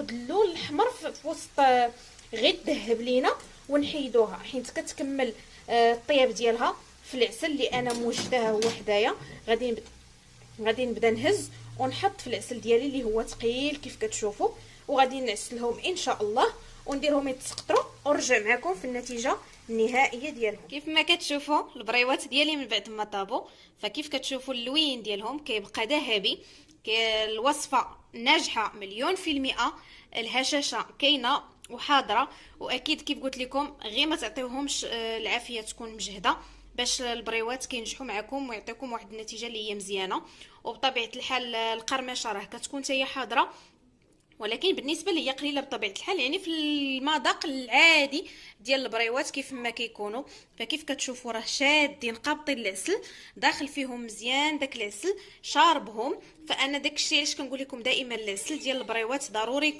ناخذ اللون الاحمر في وسط غير الذهب لينا ونحيدوها حيت كتكمل الطياب ديالها في العسل اللي انا موجداه هو حدايا. غادي نبدا نهز ونحط في العسل ديالي اللي هو ثقيل كيف كتشوفوا، وغادي نعسلهم ان شاء الله ونديرهم يتسقطروا ونرجع معكم في النتيجه النهائيه ديالهم. كيف ما كتشوفوا البريوات ديالي من بعد ما طابوا، فكيف كتشوفوا اللوين ديالهم كيبقى ذهبي. الوصفه ناجحه 100%، الهشاشه كاينه وحاضره، واكيد كيف قلت لكم غير ما تعطيوهمش العافيه تكون مجهده باش البريوات كينجحوا معكم ويعطيكم واحد النتيجه اللي هي مزيانه. وبطبيعه الحال القرمشه راه كتكون حتى هي حاضره، ولكن بالنسبه لي قليله بطبيعه الحال، يعني في المذاق العادي ديال البريوات كيف ما كيكونوا. فكيف كتشوفوا راه شادين قابطين العسل داخل فيهم مزيان، داك العسل شاربهم. فانا داكشي علاش كنقول لكم دائما العسل ديال البريوات ضروري يكون